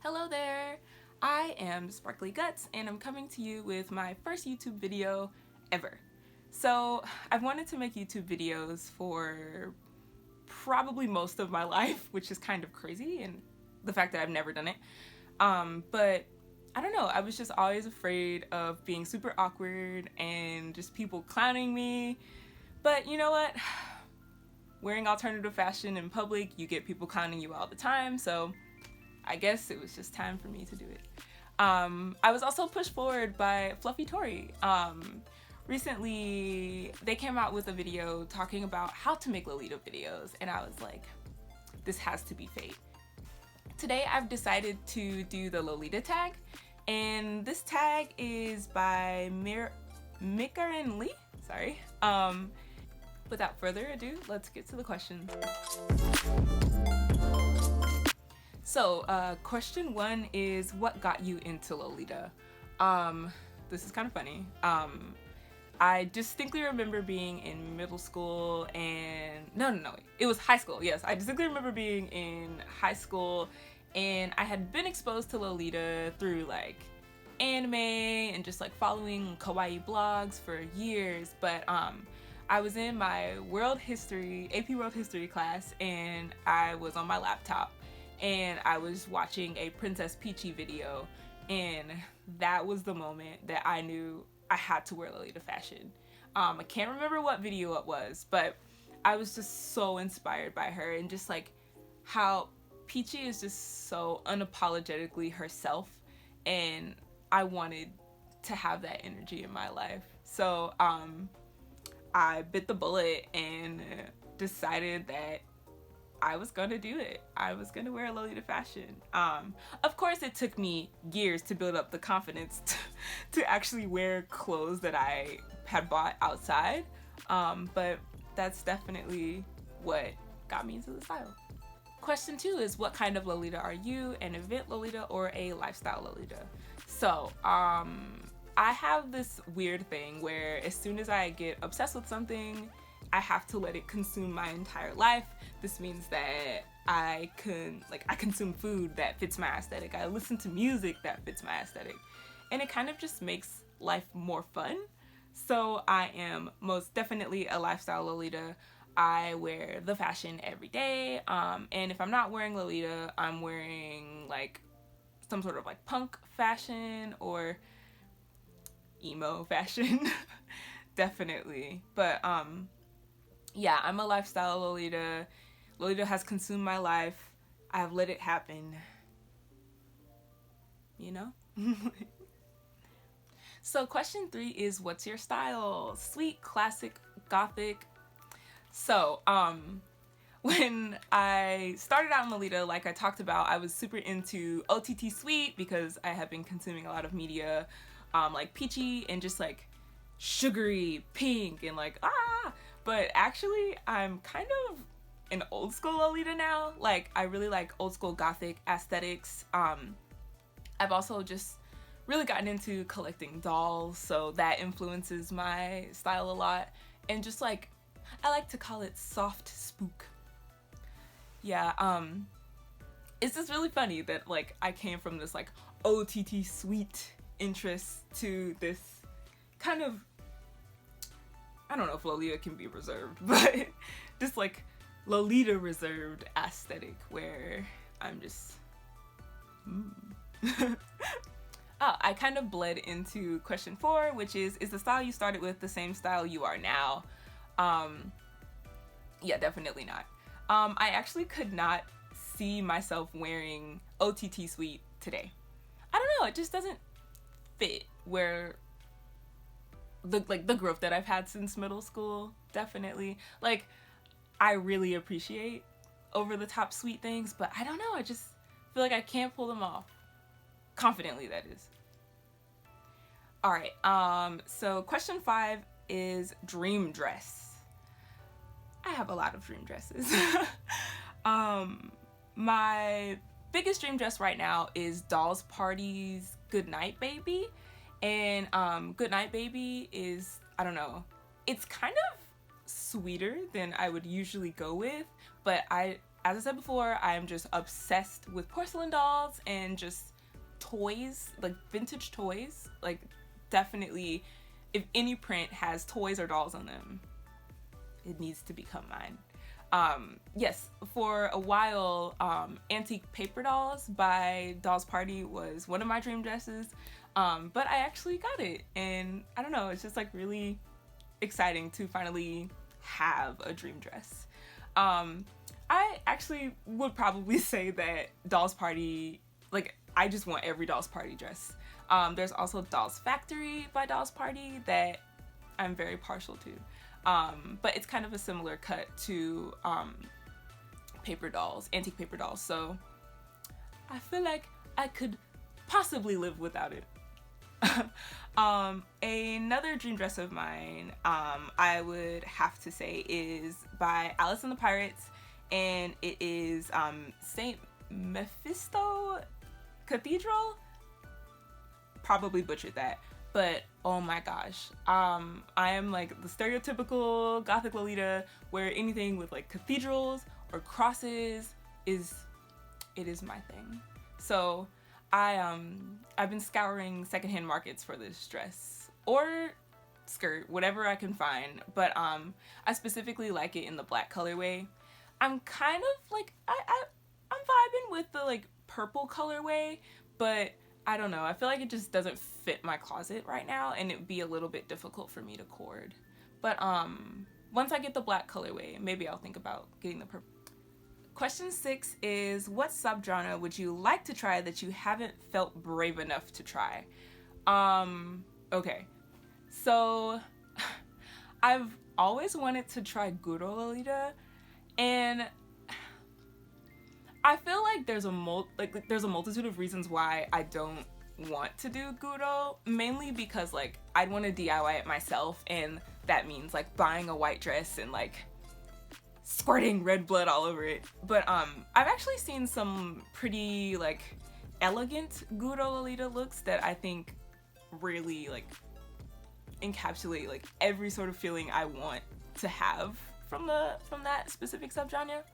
Hello there! I am Sparkly Gutz and I'm coming to you with my first YouTube video ever. So I've wanted to make YouTube videos for probably most of my life, which is kind of crazy, and the fact that I've never done it. But I don't know, I was just always afraid of being super awkward and just people clowning me. But you know what? Wearing alternative fashion in public, you get people clowning you all the time, so I guess it was just time for me to do it. I was also pushed forward by Fluffy Tori. Recently, they came out with a video talking about how to make Lolita videos, and I was like, this has to be fate. Today, I've decided to do the Lolita tag, and this tag is by Mikaela. Sorry. Without further ado, let's get to the questions. So, question one is, what got you into Lolita? This is kind of funny. I distinctly remember being in middle school and, no, it was high school, yes. I distinctly remember being in high school and I had been exposed to Lolita through like anime and just like following kawaii blogs for years, but I was in my AP World History class and I was on my laptop and I was watching a Princess Peachy video, and that was the moment that I knew I had to wear Lolita fashion. I can't remember what video it was, but I was just so inspired by her and just like how Peachy is just so unapologetically herself, and I wanted to have that energy in my life. So I bit the bullet and decided that I was gonna do it. I was gonna wear Lolita fashion. Of course, it took me years to build up the confidence to actually wear clothes that I had bought outside, but that's definitely what got me into the style. Question two is, what kind of Lolita are you? An event Lolita or a lifestyle Lolita? So, I have this weird thing where as soon as I get obsessed with something, I have to let it consume my entire life. This means that I consume food that fits my aesthetic. I listen to music that fits my aesthetic. And it kind of just makes life more fun. So I am most definitely a lifestyle Lolita. I wear the fashion every day. And if I'm not wearing Lolita, I'm wearing like some sort of like punk fashion or emo fashion. Definitely. But yeah, I'm a lifestyle Lolita. Lolita has consumed my life. I've let it happen. You know? So question three is, what's your style? Sweet, classic, gothic. So, when I started out in Lolita, like I talked about, I was super into OTT Sweet because I have been consuming a lot of media like peachy and just like sugary pink and like but actually I'm kind of an old school Lolita now. Like I really like old school gothic aesthetics. I've also just really gotten into collecting dolls, so that influences my style a lot, and just like I like to call it soft spook. Yeah, it's just really funny that like I came from this like OTT Sweet interest to this kind of, I don't know if Lolita can be reserved, but just like Lolita reserved aesthetic where I'm just I kind of bled into question four, which is the style you started with the same style you are now? Yeah, definitely not. I actually could not see myself wearing OTT Sweet today. I don't know, it just doesn't fit where the growth that I've had since middle school. Definitely, like I really appreciate over the top sweet things, but I don't know, I just feel like I can't pull them off confidently, that is. All right, so question five is dream dress. I have a lot of dream dresses. My biggest dream dress right now is Dolls Party's Goodnight Baby. And Goodnight Baby is, I don't know, it's kind of sweeter than I would usually go with, but I as I said before, I'm just obsessed with porcelain dolls and just toys, like vintage toys. Like, definitely, if any print has toys or dolls on them, it needs to become mine. Yes, for a while, antique paper dolls by Dolls Party was one of my dream dresses, but I actually got it, and I don't know, it's just like really exciting to finally have a dream dress. I actually would probably say that Dolls Party, like, I just want every Dolls Party dress. There's also Dolls Factory by Dolls Party that I'm very partial to. But it's kind of a similar cut to paper dolls, antique paper dolls. So I feel like I could possibly live without it. Another dream dress of mine, I would have to say, is by Alice and the Pirates, and it is Saint Mephisto Cathedral. Probably butchered that, but oh my gosh, I am like the stereotypical Gothic Lolita, where anything with like cathedrals or crosses is my thing. So I've been scouring secondhand markets for this dress or skirt, whatever I can find, but I specifically like it in the black colorway. I'm kind of like I'm vibing with the like purple colorway, but I don't know, I feel like it just doesn't fit my closet right now, and it would be a little bit difficult for me to cord. But once I get the black colorway, maybe I'll think about getting the purple. Question 6 is, what subgenre would you like to try that you haven't felt brave enough to try? Okay, so I've always wanted to try Gouda Lolita, and I feel like there's a multitude of reasons why I don't want to do Gouda, mainly because like I'd want to DIY it myself, and that means like buying a white dress and like squirting red blood all over it. But I've actually seen some pretty like elegant Gouda Lolita looks that I think really like encapsulate like every sort of feeling I want to have from that specific subgenre.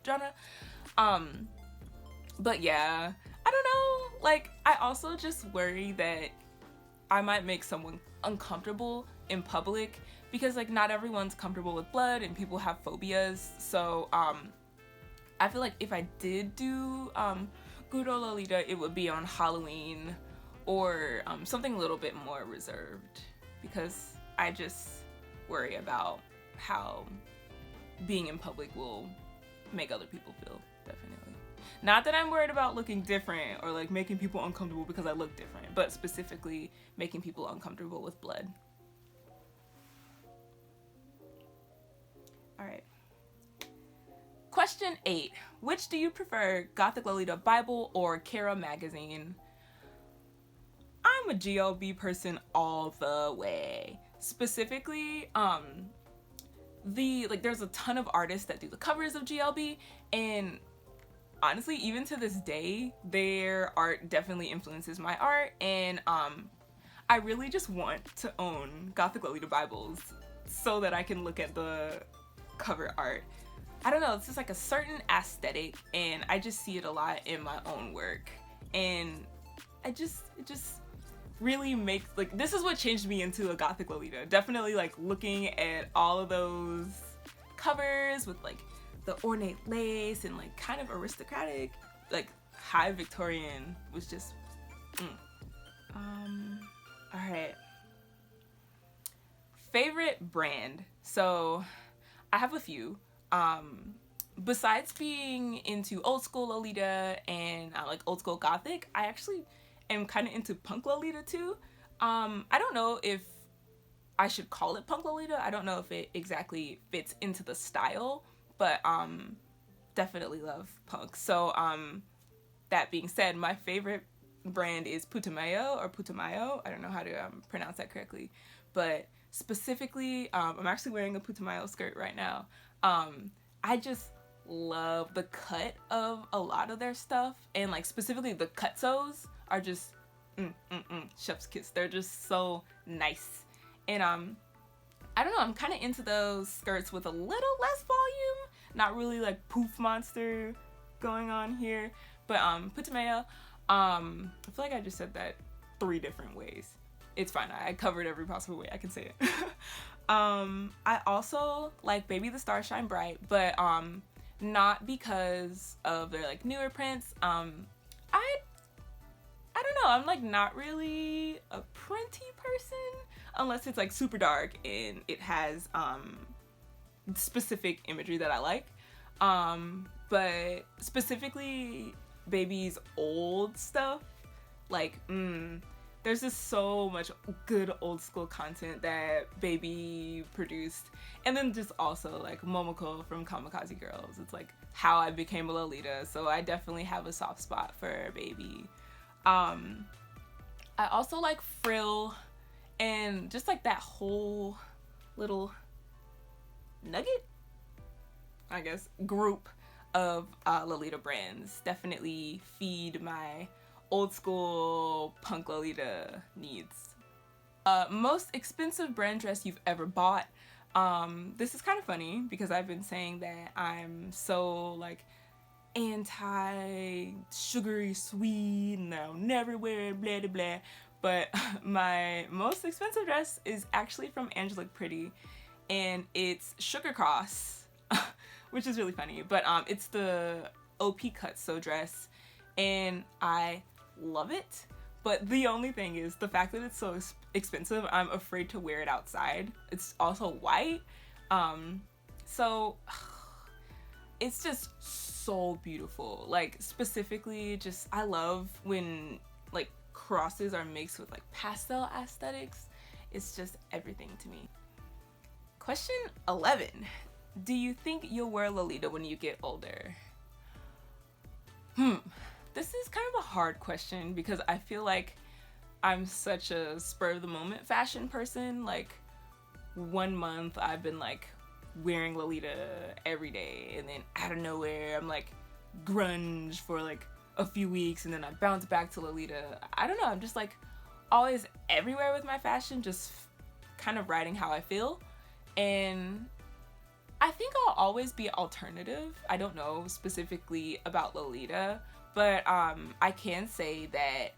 But yeah, I don't know, like I also just worry that I might make someone uncomfortable in public, because like not everyone's comfortable with blood and people have phobias. So I feel like if I did do Gouda Lolita, it would be on Halloween or something a little bit more reserved, because I just worry about how being in public will make other people feel, definitely. Not that I'm worried about looking different or like making people uncomfortable because I look different, but specifically making people uncomfortable with blood. All right. Question 8. Which do you prefer, Gothic Lolita Bible or Kara magazine? I'm a GLB person all the way. Specifically, there's a ton of artists that do the covers of GLB, and honestly, even to this day, their art definitely influences my art, and I really just want to own Gothic Lolita Bibles so that I can look at the cover art. I don't know, it's just like a certain aesthetic, and I just see it a lot in my own work, and it just really makes, like, this is what changed me into a Gothic Lolita. Definitely like looking at all of those covers with like the ornate lace and like kind of aristocratic, like high Victorian was just all right. Favorite brand. So I have a few. Besides being into old school Lolita and like old school Gothic, I actually am kind of into punk Lolita too. I don't know if I should call it punk Lolita. I don't know if it exactly fits into the style, but definitely love punk. So that being said, my favorite brand is Putumayo or Putumayo. I don't know how to pronounce that correctly, but specifically, I'm actually wearing a Putumayo skirt right now. I just love the cut of a lot of their stuff, and like specifically the cutsos are just chef's kiss. They're just so nice, and I don't know, I'm kind of into those skirts with a little less volume, not really like poof monster going on here. But putumayo, I feel like I just said that 3 different ways. It's fine. I covered every possible way I can say it. I also like Baby the Stars Shine Bright, but not because of their like newer prints. I don't know. I'm like not really a printy person unless it's like super dark and it has specific imagery that I like. But specifically Baby's old stuff, like there's just so much good old school content that Baby produced. And then just also like Momoko from Kamikaze Girls. It's like how I became a Lolita, so I definitely have a soft spot for Baby. I also like Frill and just like that whole little nugget, I guess, group of Lolita brands definitely feed my old school punk Lolita needs. Most expensive brand dress you've ever bought. This is kind of funny because I've been saying that I'm so like anti-sugary sweet and I'll never wear it, blah blah blah. But my most expensive dress is actually from Angelic Pretty, and it's Sugar Cross, which is really funny. But it's the OP cut sew dress, and I love it. But the only thing is the fact that it's so expensive, I'm afraid to wear it outside. It's also white, so it's just so beautiful. Like specifically, just I love when like crosses are mixed with like pastel aesthetics. It's just everything to me. Question 11. Do you think you'll wear Lolita when you get older? This is kind of a hard question because I feel like I'm such a spur of the moment fashion person. Like 1 month I've been like wearing Lolita every day, and then out of nowhere I'm like grunge for like a few weeks, and then I bounce back to Lolita. I don't know, I'm just like always everywhere with my fashion, just kind of riding how I feel. And I think I'll always be alternative. I don't know specifically about Lolita, but I can say that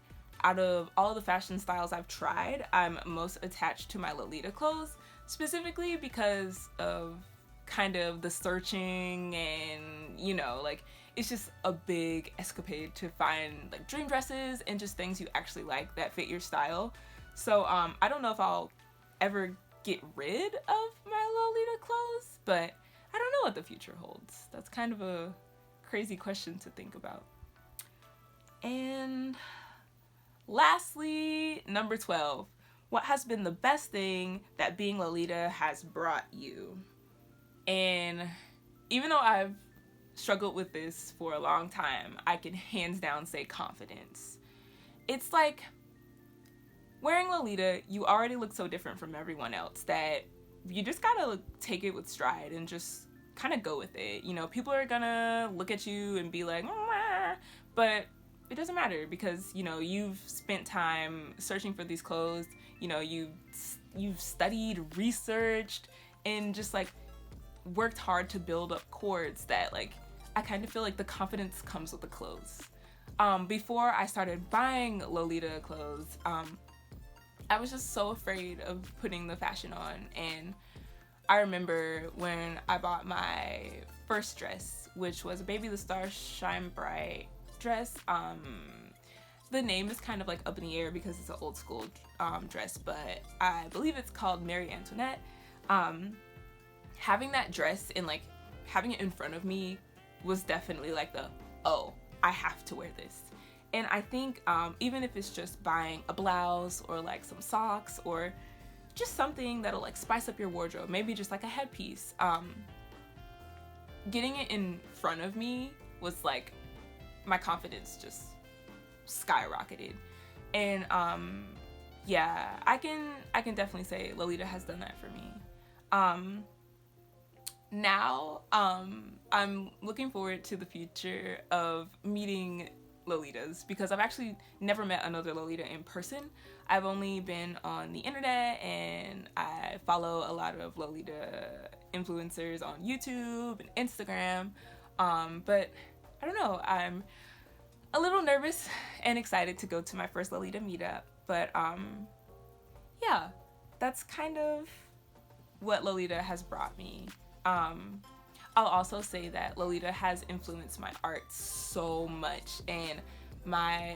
out of all the fashion styles I've tried, I'm most attached to my Lolita clothes, specifically because of kind of the searching and, you know, like it's just a big escapade to find like dream dresses and just things you actually like that fit your style. So I don't know if I'll ever get rid of my Lolita clothes, but I don't know what the future holds. That's kind of a crazy question to think about. And lastly, number 12. What has been the best thing that being Lolita has brought you? And even though I've struggled with this for a long time, I can hands down say confidence. It's like wearing Lolita, you already look so different from everyone else that you just gotta take it with stride and just kind of go with it. You know, people are gonna look at you and be like, but it doesn't matter because, you know, you've spent time searching for these clothes. You know, you've studied, researched, and just like worked hard to build up cords that like I kind of feel like the confidence comes with the clothes. Before I started buying Lolita clothes, I was just so afraid of putting the fashion on. And I remember when I bought my first dress, which was a Baby the Stars Shine Bright dress. The name is kind of like up in the air because it's an old school dress, but I believe it's called Marie Antoinette. Having that dress and like having it in front of me was definitely like oh, I have to wear this. And I think even if it's just buying a blouse or like some socks or just something that'll like spice up your wardrobe, maybe just like a headpiece, getting it in front of me was like my confidence just skyrocketed. And yeah, I can definitely say Lolita has done that for me. Now I'm looking forward to the future of meeting Lolitas because I've actually never met another Lolita in person. I've only been on the internet and I follow a lot of Lolita influencers on YouTube and Instagram, but I I don't know, I'm a little nervous and excited to go to my first Lolita meetup, but yeah, that's kind of what Lolita has brought me. I'll also say that Lolita has influenced my art so much and my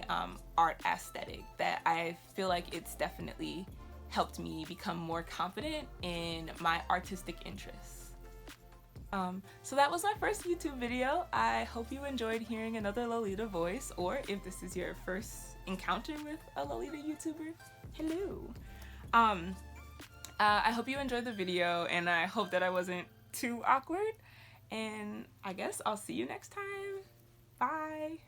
art aesthetic that I feel like it's definitely helped me become more confident in my artistic interests. So that was my first YouTube video. I hope you enjoyed hearing another Lolita voice, or if this is your first encounter with a Lolita YouTuber, hello. I hope you enjoyed the video, and I hope that I wasn't too awkward, and I guess I'll see you next time. Bye!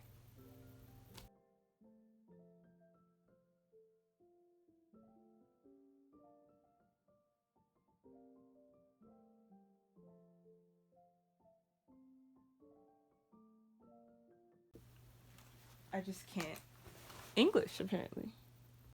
I just can't English, apparently.